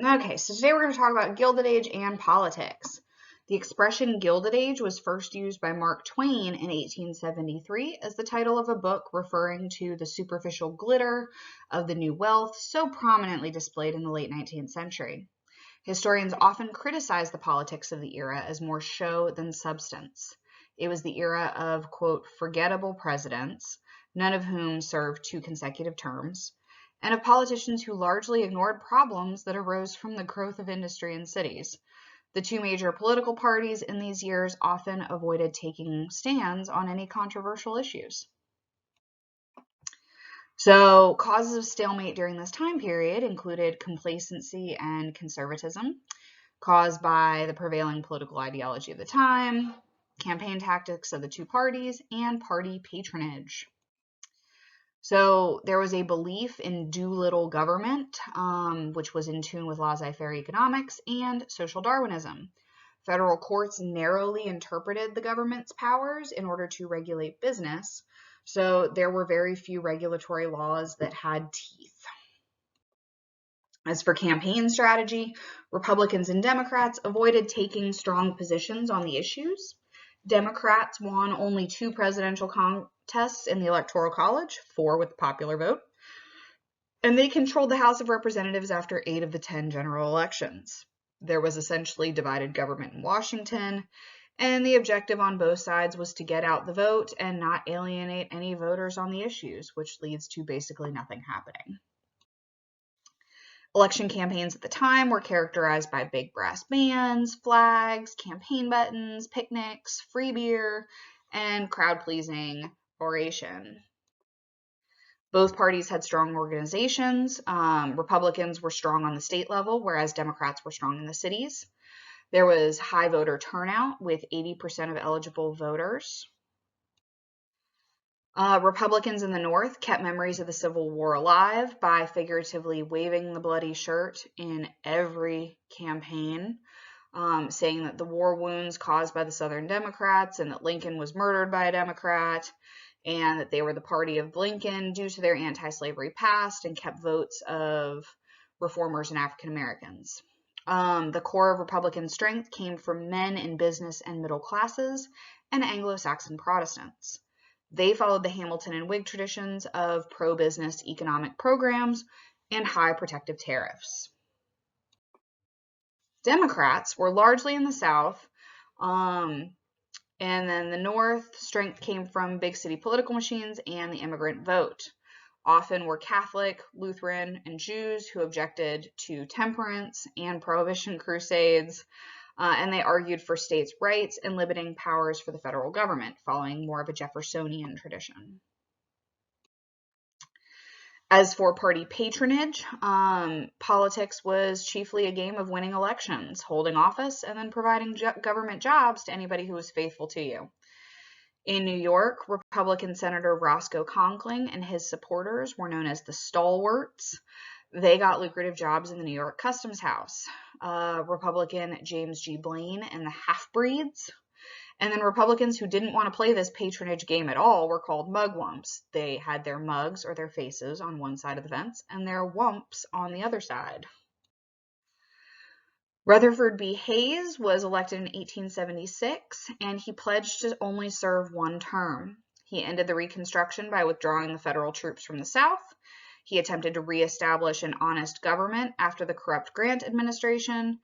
Okay, so today we're going to talk about Gilded Age and politics. The expression Gilded Age was first used by Mark Twain in 1873 as the title of a book referring to the superficial glitter of the new wealth so prominently displayed in the late 19th century. Historians often criticize the politics of the era as more show than substance. It was the era of, quote, forgettable presidents, none of whom served 2 consecutive terms, and of politicians who largely ignored problems that arose from the growth of industry in cities. The 2 major political parties in these years often avoided taking stands on any controversial issues. So, causes of stalemate during this time period included complacency and conservatism, caused by the prevailing political ideology of the time, campaign tactics of the 2 parties, and party patronage. So there was a belief in do little government, which was in tune with laissez-faire economics and social Darwinism. Federal courts narrowly interpreted the government's powers in order to regulate business, so there were very few regulatory laws that had teeth. As for campaign strategy, Republicans and Democrats avoided taking strong positions on the issues. Democrats won only 2 presidential contests in the Electoral College, 4 with the popular vote, and they controlled the House of Representatives after 8 of the 10 general elections. There was essentially divided government in Washington, and the objective on both sides was to get out the vote and not alienate any voters on the issues, which leads to basically nothing happening. Election campaigns at the time were characterized by big brass bands, flags, campaign buttons, picnics, free beer, and crowd-pleasing oration. Both parties had strong organizations. Republicans were strong on the state level, whereas Democrats were strong in the cities. There was high voter turnout with 80% of eligible voters. Republicans in the North kept memories of the Civil War alive by figuratively waving the bloody shirt in every campaign, saying that the war wounds caused by the Southern Democrats and that Lincoln was murdered by a Democrat and that they were the party of Lincoln due to their anti-slavery past and kept votes of reformers and African Americans. The core of Republican strength came from men in business and middle classes and Anglo-Saxon Protestants. They followed the Hamilton and Whig traditions of pro-business economic programs and high protective tariffs. Democrats were largely in the South, and then the North, strength came from big city political machines and the immigrant vote. Often were Catholic, Lutheran, and Jews who objected to temperance and prohibition crusades, and they argued for states' rights and limiting powers for the federal government, following more of a Jeffersonian tradition. As for party patronage, politics was chiefly a game of winning elections, holding office, and then providing government jobs to anybody who was faithful to you. In New York, Republican Senator Roscoe Conkling and his supporters were known as the Stalwarts. They got lucrative jobs in the New York Customs House. Republican James G. Blaine and the Half-Breeds. And then Republicans who didn't want to play this patronage game at all were called mugwumps. They had their mugs or their faces on one side of the fence and their wumps on the other side. Rutherford B. Hayes was elected in 1876, and he pledged to only serve 1 term. He ended the Reconstruction by withdrawing the federal troops from the South. He attempted to reestablish an honest government after the corrupt Grant administration.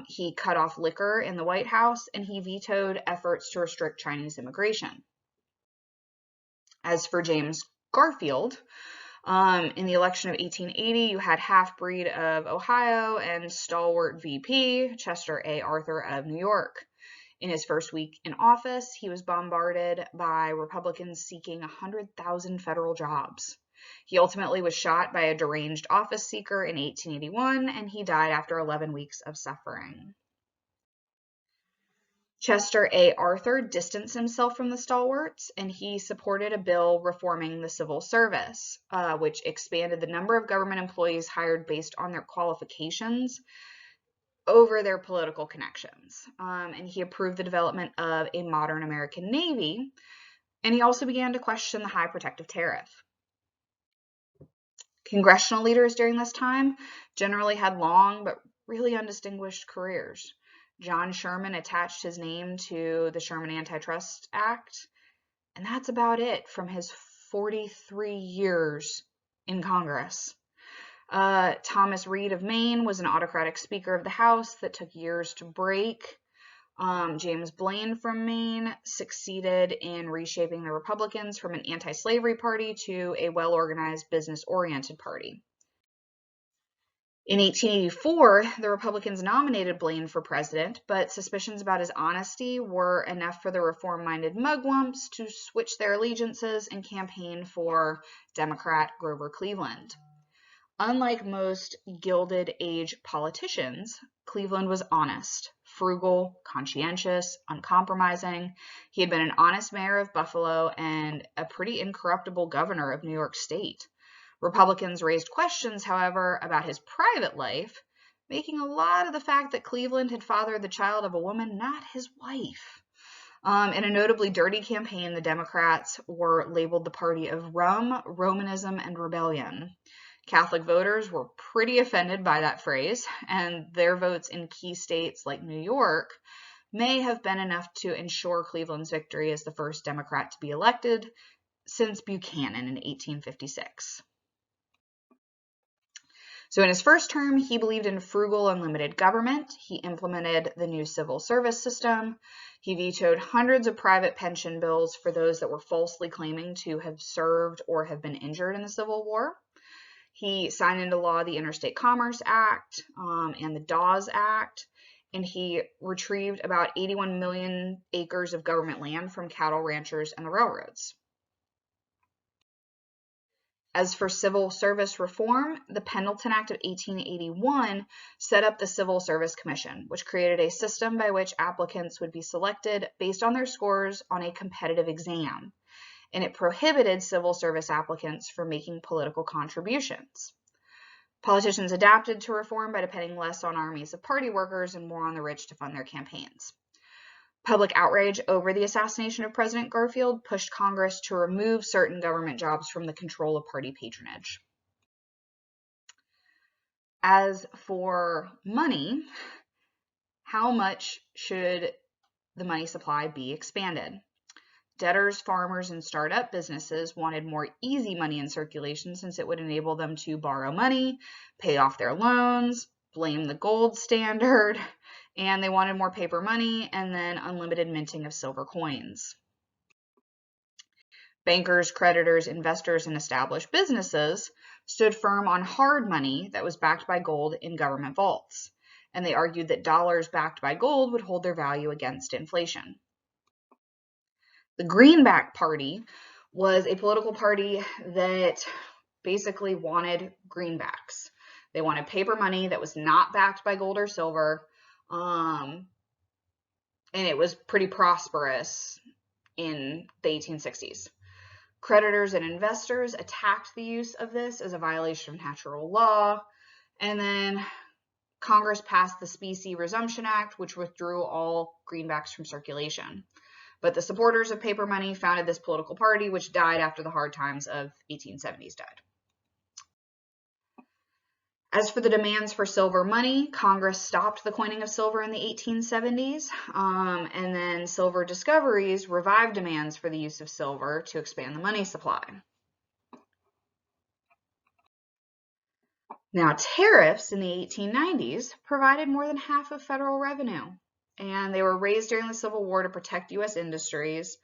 He cut off liquor in the White House, and he vetoed efforts to restrict Chinese immigration. As for James Garfield, in the election of 1880, you had Half-Breed of Ohio and stalwart VP Chester A. Arthur of New York. In his first week in office, he was bombarded by Republicans seeking 100,000 federal jobs. He ultimately was shot by a deranged office seeker in 1881, and he died after 11 weeks of suffering. Chester A. Arthur distanced himself from the stalwarts, and he supported a bill reforming the civil service, which expanded the number of government employees hired based on their qualifications over their political connections. And he approved the development of a modern American Navy, and he also began to question the high protective tariff. Congressional leaders during this time generally had long but really undistinguished careers. John Sherman attached his name to the Sherman Antitrust Act, and that's about it from his 43 years in Congress. Thomas Reed of Maine was an autocratic Speaker of the House that took years to break. James Blaine from Maine succeeded in reshaping the Republicans from an anti-slavery party to a well-organized, business-oriented party. In 1884, the Republicans nominated Blaine for president, but suspicions about his honesty were enough for the reform-minded mugwumps to switch their allegiances and campaign for Democrat Grover Cleveland. Unlike most Gilded Age politicians, Cleveland was honest, frugal, conscientious, uncompromising. He had been an honest mayor of Buffalo and a pretty incorruptible governor of New York State. Republicans raised questions, however, about his private life, making a lot of the fact that Cleveland had fathered the child of a woman, not his wife. In a notably dirty campaign, the Democrats were labeled the party of rum, Romanism, and rebellion. Catholic voters were pretty offended by that phrase, and their votes in key states like New York may have been enough to ensure Cleveland's victory as the first Democrat to be elected since Buchanan in 1856. So in his first term, he believed in frugal and limited government. He implemented the new civil service system. He vetoed hundreds of private pension bills for those that were falsely claiming to have served or have been injured in the Civil War. He signed into law the Interstate Commerce Act and the Dawes Act, and he retrieved about 81 million acres of government land from cattle ranchers and the railroads. As for civil service reform, the Pendleton Act of 1881 set up the Civil Service Commission, which created a system by which applicants would be selected based on their scores on a competitive exam, and it prohibited civil service applicants from making political contributions. Politicians adapted to reform by depending less on armies of party workers and more on the rich to fund their campaigns. Public outrage over the assassination of President Garfield pushed Congress to remove certain government jobs from the control of party patronage. As for money, how much should the money supply be expanded? Debtors, farmers, and startup businesses wanted more easy money in circulation since it would enable them to borrow money, pay off their loans, blame the gold standard, and they wanted more paper money and then unlimited minting of silver coins. Bankers, creditors, investors, and established businesses stood firm on hard money that was backed by gold in government vaults, and they argued that dollars backed by gold would hold their value against inflation. The Greenback Party was a political party that basically wanted greenbacks. They wanted paper money that was not backed by gold or silver, and it was pretty prosperous in the 1860s. Creditors and investors attacked the use of this as a violation of natural law, and then Congress passed the Specie Resumption Act, which withdrew all greenbacks from circulation. But the supporters of paper money founded this political party, which died after the hard times of 1870s died. As for the demands for silver money, Congress stopped the coining of silver in the 1870s, and then silver discoveries revived demands for the use of silver to expand the money supply. Now, tariffs in the 1890s provided more than half of federal revenue, and they were raised during the Civil War to protect U.S. industries.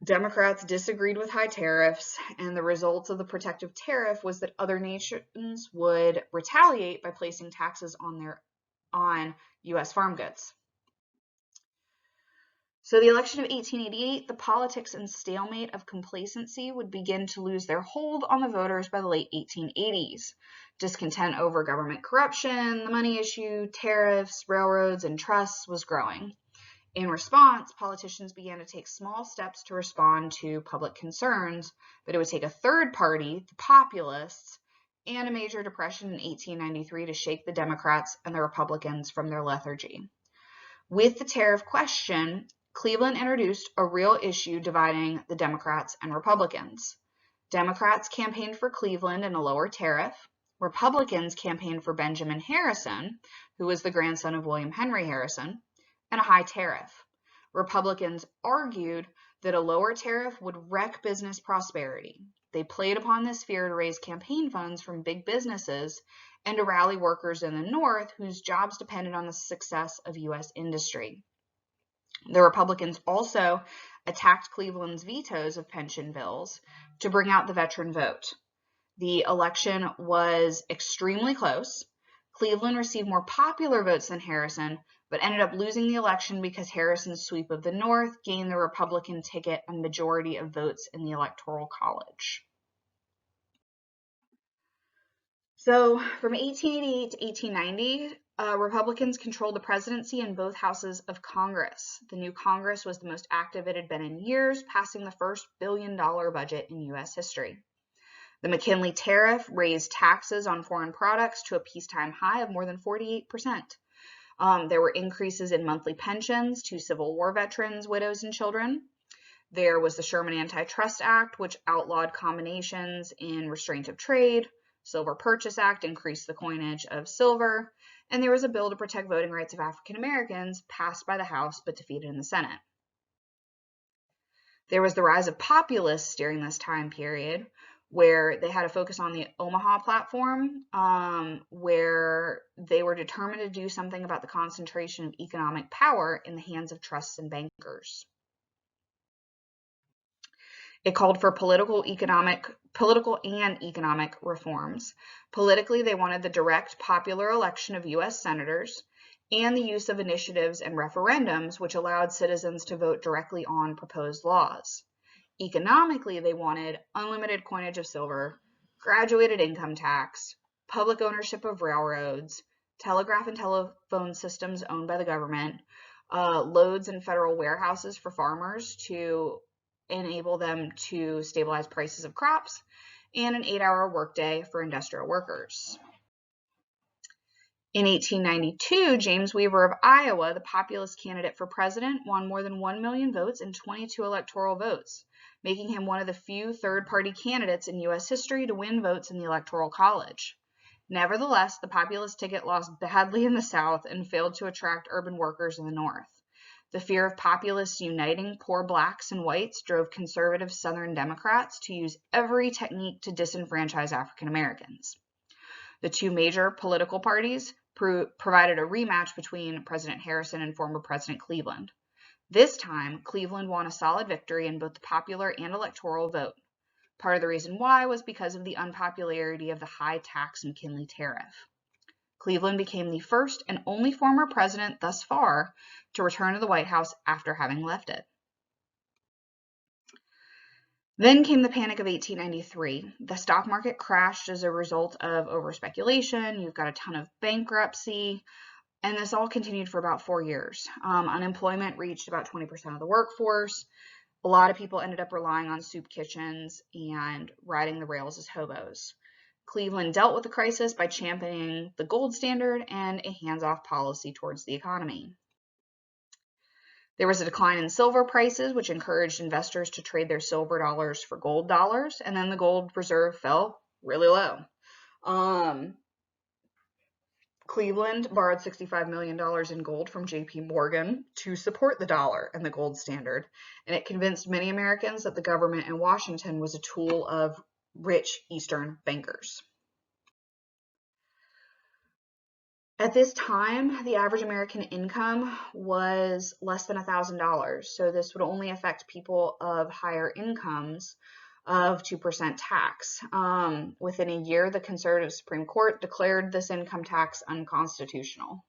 Democrats disagreed with high tariffs, and the result of the protective tariff was that other nations would retaliate by placing taxes on U.S. farm goods. So the election of 1888, the politics and stalemate of complacency would begin to lose their hold on the voters by the late 1880s. Discontent over government corruption, the money issue, tariffs, railroads, and trusts was growing. In response, politicians began to take small steps to respond to public concerns, but it would take a third party, the Populists, and a major depression in 1893 to shake the Democrats and the Republicans from their lethargy. With the tariff question, Cleveland introduced a real issue dividing the Democrats and Republicans. Democrats campaigned for Cleveland and a lower tariff. Republicans campaigned for Benjamin Harrison, who was the grandson of William Henry Harrison, and a high tariff. Republicans argued that a lower tariff would wreck business prosperity. They played upon this fear to raise campaign funds from big businesses and to rally workers in the North whose jobs depended on the success of U.S. industry. The Republicans also attacked Cleveland's vetoes of pension bills to bring out the veteran vote. The election was extremely close. Cleveland received more popular votes than Harrison, but ended up losing the election because Harrison's sweep of the North gained the Republican ticket and majority of votes in the Electoral College. So from 1888 to 1890, Republicans controlled the presidency in both houses of Congress. The new Congress was the most active it had been in years, passing the first billion-dollar budget in U.S. history. The McKinley tariff raised taxes on foreign products to a peacetime high of more than 48%. There were increases in monthly pensions to Civil War veterans, widows, and children. There was the Sherman Antitrust Act, which outlawed combinations in restraint of trade. Silver Purchase Act increased the coinage of silver. And there was a bill to protect voting rights of African Americans passed by the House but defeated in the Senate. There was the rise of Populists during this time period, where they had a focus on the Omaha platform, where they were determined to do something about the concentration of economic power in the hands of trusts and bankers. It called for political and economic reforms. Politically, they wanted the direct popular election of U.S. senators and the use of initiatives and referendums, which allowed citizens to vote directly on proposed laws. Economically, they wanted unlimited coinage of silver, graduated income tax, public ownership of railroads, telegraph and telephone systems owned by the government, loads in federal warehouses for farmers to enable them to stabilize prices of crops, and an 8-hour workday for industrial workers. In 1892, James Weaver of Iowa, the populist candidate for president, won more than 1 million votes and 22 electoral votes, making him one of the few third-party candidates in U.S. history to win votes in the Electoral College. Nevertheless, the populist ticket lost badly in the South and failed to attract urban workers in the North. The fear of populists uniting poor blacks and whites drove conservative Southern Democrats to use every technique to disenfranchise African Americans. The two major political parties provided a rematch between President Harrison and former President Cleveland. This time, Cleveland won a solid victory in both the popular and electoral vote. Part of the reason why was because of the unpopularity of the high-tax McKinley tariff. Cleveland became the first and only former president thus far to return to the White House after having left it. Then came the Panic of 1893. The stock market crashed as a result of overspeculation. You've got a ton of bankruptcy, and this all continued for about 4 years. Unemployment reached about 20% of the workforce. A lot of people ended up relying on soup kitchens and riding the rails as hobos. Cleveland dealt with the crisis by championing the gold standard and a hands-off policy towards the economy. There was a decline in silver prices, which encouraged investors to trade their silver dollars for gold dollars, and then the gold reserve fell really low. Cleveland borrowed $65 million in gold from J.P. Morgan to support the dollar and the gold standard, and it convinced many Americans that the government in Washington was a tool of rich Eastern bankers. At this time, the average American income was less than $1,000, so this would only affect people of higher incomes of 2% tax. Within a year, the conservative Supreme Court declared this income tax unconstitutional.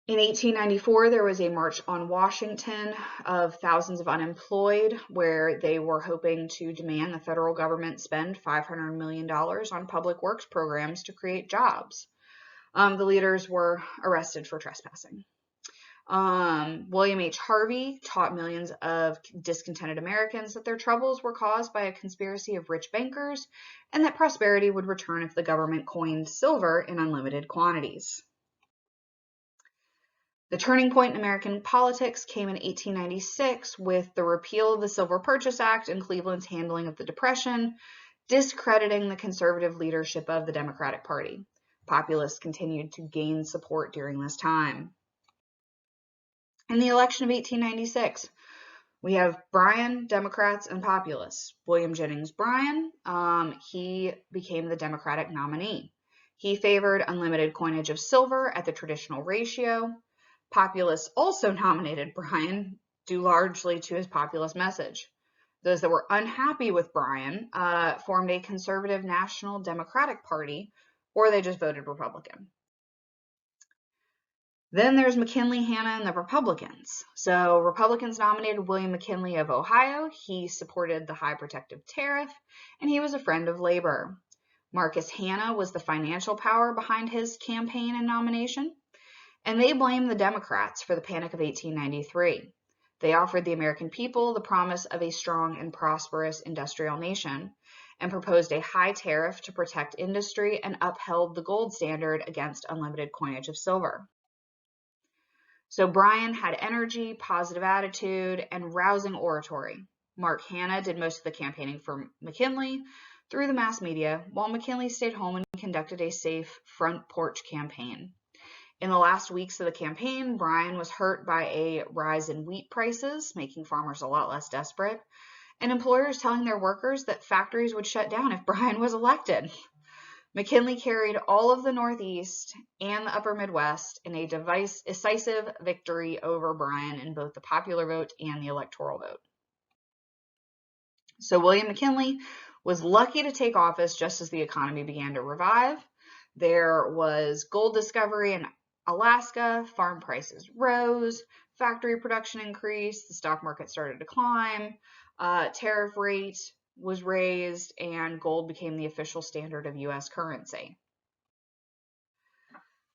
In 1894, there was a march on Washington of thousands of unemployed, where they were hoping to demand the federal government spend $500 million on public works programs to create jobs. The leaders were arrested for trespassing. William H. Harvey taught millions of discontented Americans that their troubles were caused by a conspiracy of rich bankers and that prosperity would return if the government coined silver in unlimited quantities. The turning point in American politics came in 1896 with the repeal of the Silver Purchase Act and Cleveland's handling of the Depression, discrediting the conservative leadership of the Democratic Party. Populists continued to gain support during this time. In the election of 1896, we have Bryan, Democrats, and Populists. William Jennings Bryan, he became the Democratic nominee. He favored unlimited coinage of silver at the traditional ratio. Populists also nominated Bryan, due largely to his populist message. Those that were unhappy with Bryan formed a conservative National Democratic Party, or they just voted Republican. Then there's McKinley, Hanna, and the Republicans. So Republicans nominated William McKinley of Ohio. He supported the high protective tariff, and he was a friend of labor. Marcus Hanna was the financial power behind his campaign and nomination, and they blamed the Democrats for the Panic of 1893. They offered the American people the promise of a strong and prosperous industrial nation, and proposed a high tariff to protect industry and upheld the gold standard against unlimited coinage of silver. So Bryan had energy, positive attitude, and rousing oratory. Mark Hanna did most of the campaigning for McKinley through the mass media, while McKinley stayed home and conducted a safe front porch campaign. In the last weeks of the campaign, Bryan was hurt by a rise in wheat prices, making farmers a lot less desperate, and employers telling their workers that factories would shut down if Bryan was elected. McKinley carried all of the Northeast and the upper Midwest in a decisive victory over Bryan in both the popular vote and the electoral vote. So William McKinley was lucky to take office just as the economy began to revive. There was gold discovery in Alaska, farm prices rose, factory production increased, the stock market started to climb, tariff rate was raised, and gold became the official standard of U.S. currency.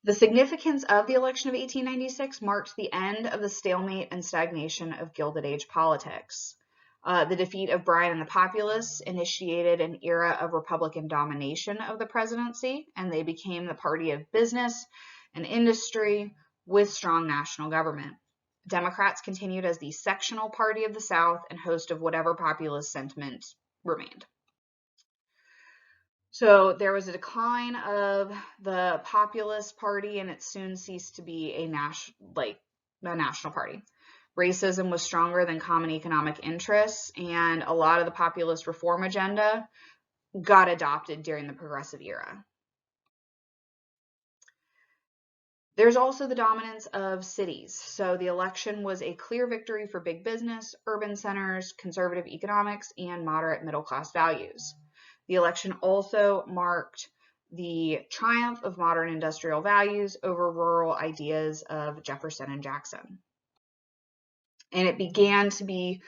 The significance of the election of 1896 marked the end of the stalemate and stagnation of Gilded Age politics. The defeat of Bryan and the Populists initiated an era of Republican domination of the presidency, and they became the party of business and industry with strong national government. Democrats continued as the sectional party of the South and host of whatever populist sentiment remained. So there was a decline of the Populist Party, and it soon ceased to be a national party. Racism was stronger than common economic interests, and a lot of the populist reform agenda got adopted during the Progressive era. There's also the dominance of cities. So the election was a clear victory for big business, urban centers, conservative economics, and moderate middle-class values. The election also marked the triumph of modern industrial values over rural ideas of Jefferson and Jackson. And it began to be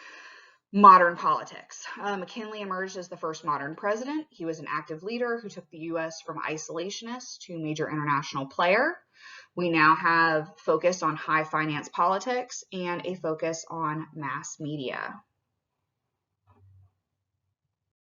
modern politics. McKinley emerged as the first modern president. He was an active leader who took the U.S. from isolationist to major international player. We now have focus on high finance politics and a focus on mass media.